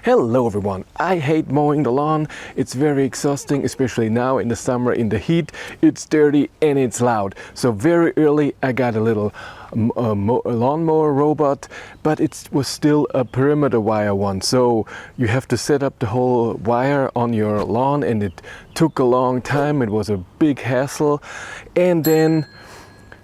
Hello everyone, I hate mowing the lawn. It's very exhausting, especially now in the summer in the heat. It's dirty and it's loud. So very early I got a little lawnmower robot, but it was still a perimeter wire one. So you have to set up the whole wire on your lawn and it took a long time. It was a big hassle. And then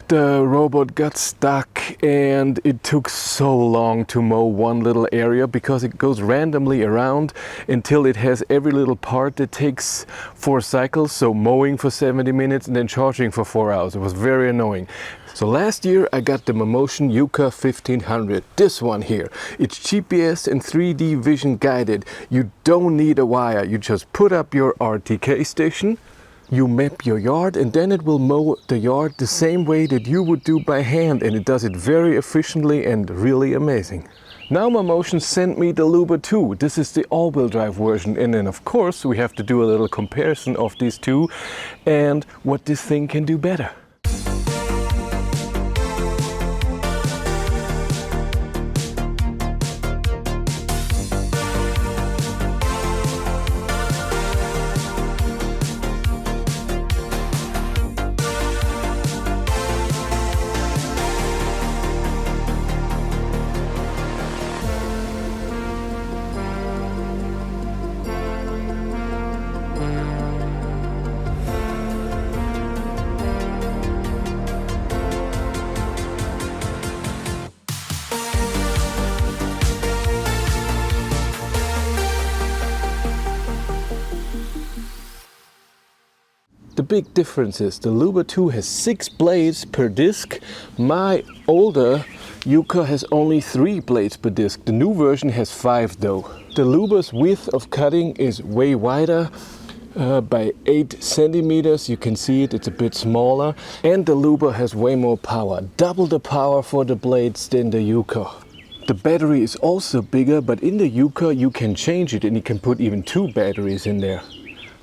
the robot got stuck and it took so long to mow one little area because it goes randomly around until it has every little part. That takes 4 cycles, so mowing for 70 minutes and then charging for 4 hours. It was very annoying. So last year I got the Mammotion Yuka 1500, this one here. It's GPS and 3D vision guided. You don't need a wire, you just put up your RTK station. You map your yard and then it will mow the yard the same way that you would do by hand, and it does it very efficiently and really amazing. Now Mammotion sent me the Luba2. This is the all-wheel drive version, and then of course we have to do a little comparison of these two and what this thing can do better. The big difference is the Luba2 has 6 blades per disc. My older Yuka has only 3 blades per disc. The new version has 5 though. The Luba's width of cutting is way wider, by 8 centimeters. You can see it's a bit smaller. And the Luba has way more power, double the power for the blades than the Yuka. The battery is also bigger, but in the Yuka you can change it and you can put even 2 batteries in there.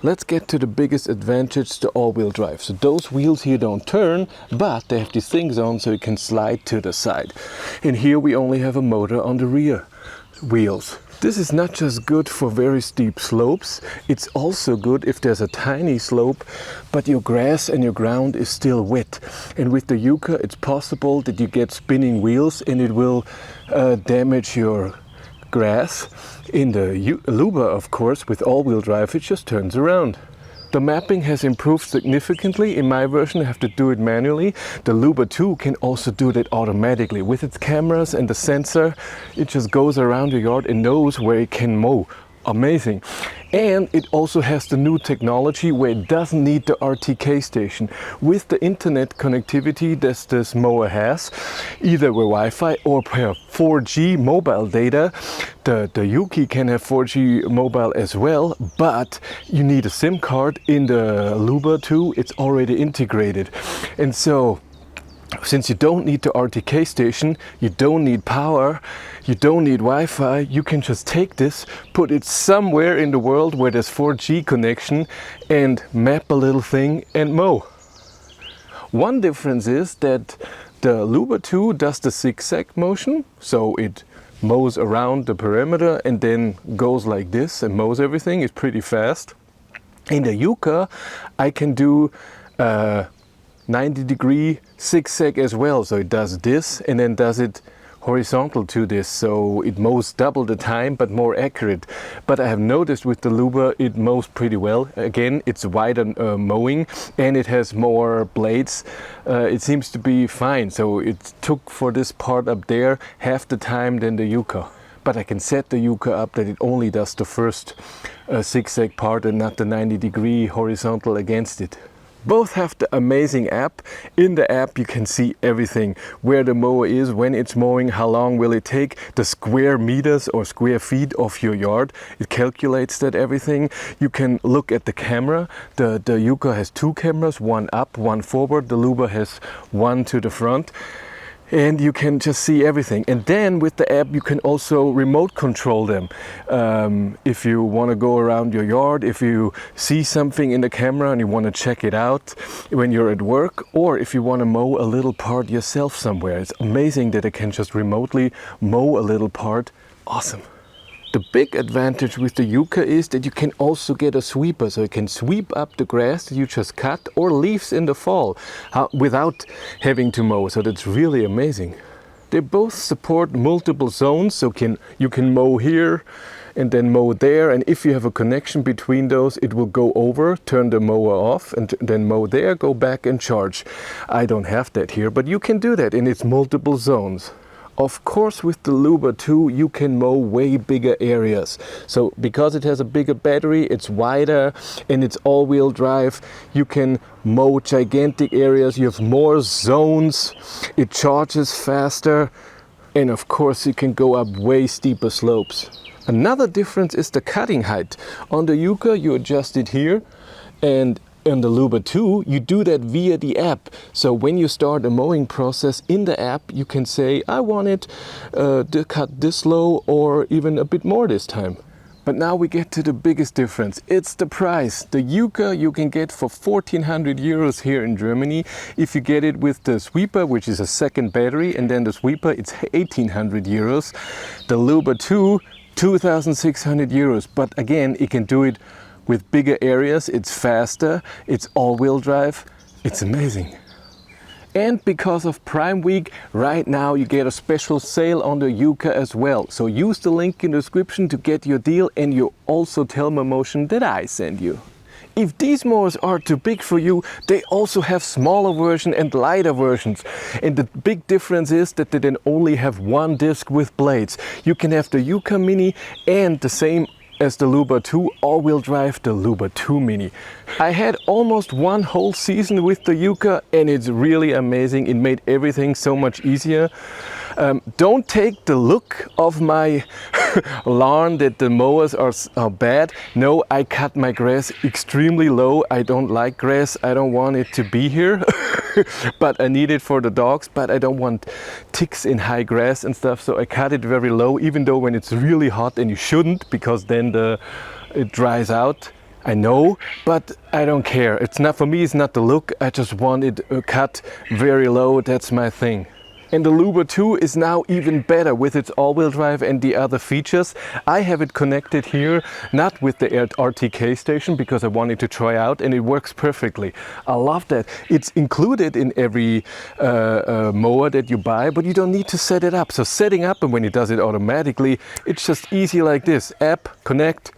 Let's get to the biggest advantage, the all-wheel drive. So those wheels here don't turn, but they have these things on so you can slide to the side. And here we only have a motor on the rear wheels. This is not just good for very steep slopes, it's also good if there's a tiny slope, but your grass and your ground is still wet. And with the Yuka it's possible that you get spinning wheels and it will damage your grass. In the Luba, of course, with all-wheel drive, it just turns around. The mapping has improved significantly. In my version I have to do it manually. The Luba2 can also do that automatically. With its cameras and the sensor, it just goes around the yard and knows where it can mow. Amazing. And it also has the new technology where it doesn't need the RTK station. With the internet connectivity that this mower has, either with Wi-Fi or per 4G mobile data, the Yuki can have 4G mobile as well, but you need a SIM card. In the Luba2 it's already integrated. And so since you don't need the RTK station, you don't need power, you don't need Wi-Fi, you can just take this, put it somewhere in the world where there's 4G connection and map a little thing and mow. One difference is that the Luba2 does the zigzag motion, so it mows around the perimeter and then goes like this and mows everything. It's pretty fast. In the Yuka I can do 90-degree zigzag as well, so it does this and then does it horizontal to this, so it mows double the time but more accurate. But I have noticed with the Luba it mows pretty well. Again, it's wider mowing and it has more blades. It seems to be fine, so it took for this part up there half the time than the Yuka. But I can set the Yuka up that it only does the first zigzag part and not the 90-degree horizontal against it. Both have the amazing app. In the app you can see everything, where the mower is, when it's mowing, how long will it take, the square meters or square feet of your yard. It calculates that everything. You can look at the camera. The Yuka has 2 cameras, one up, one forward. The Luba has one to the front. And you can just see everything. And then with the app you can also remote control them. If you want to go around your yard, if you see something in the camera and you want to check it out when you're at work, or if you want to mow a little part yourself somewhere. It's amazing that it can just remotely mow a little part. Awesome. The big advantage with the Yuka is that you can also get a sweeper, so you can sweep up the grass that you just cut or leaves in the fall without having to mow, so that's really amazing. They both support multiple zones, so you can mow here and then mow there, and if you have a connection between those, it will go over, turn the mower off, and then mow there, go back and charge. I don't have that here, but you can do that in its multiple zones. Of course, with the Luba2 you can mow way bigger areas. So because it has a bigger battery, it's wider, and it's all-wheel drive, you can mow gigantic areas, you have more zones, it charges faster, and of course you can go up way steeper slopes. Another difference is the cutting height. On the Yuka you adjust it here, and on the Luba2 you do that via the app. So when you start a mowing process in the app, you can say, I want it to cut this low or even a bit more this time. But now we get to the biggest difference. It's the price. The Yuka you can get for 1,400 euros here in Germany. If you get it with the sweeper, which is a second battery, and then the sweeper, it's 1,800 euros. The Luba2, 2,600 euros. But again, it can do it with bigger areas, it's faster, it's all-wheel drive, it's amazing. And because of Prime Week, right now you get a special sale on the Yuka as well. So use the link in the description to get your deal, and you also tell Mammotion that I send you. If these mowers are too big for you, they also have smaller versions and lighter versions. And the big difference is that they then only have one disc with blades. You can have the Yuka Mini and the same as the Luba2 all-wheel drive, the Luba2 Mini. I had almost one whole season with the Yuka, and it's really amazing. It made everything so much easier. Don't take the look of my lawn that the mowers are bad. No, I cut my grass extremely low. I don't like grass. I don't want it to be here. But I need it for the dogs, but I don't want ticks in high grass and stuff, so I cut it very low, even though when it's really hot, and you shouldn't, because then it dries out. I know, but I don't care. It's not, for me, it's not the look. I just want it cut very low. That's my thing. And the Luba2 is now even better with its all-wheel drive and the other features. I have it connected here, not with the RTK station, because I wanted to try out, and it works perfectly. I love that. It's included in every mower that you buy, but you don't need to set it up. So setting up, and when it does it automatically, it's just easy like this. App, connect,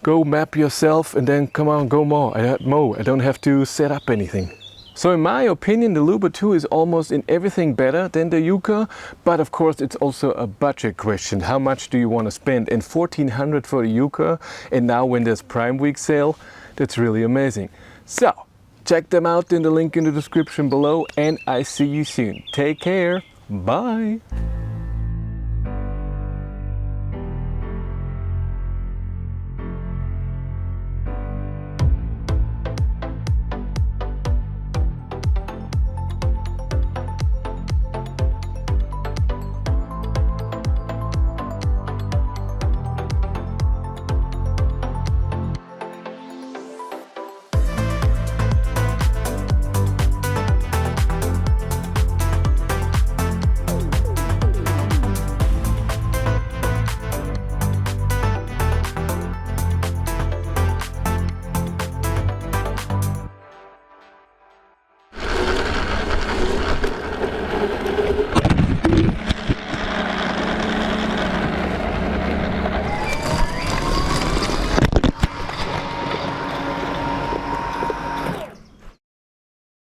go map yourself, and then come on, go mow. I don't have to set up anything. So in my opinion, the Luba2 is almost in everything better than the Yuka, but of course it's also a budget question. How much do you want to spend? And 1,400 for the Yuka, and now when there's Prime Week sale, that's really amazing. So check them out in the link in the description below, and I see you soon. Take care. Bye.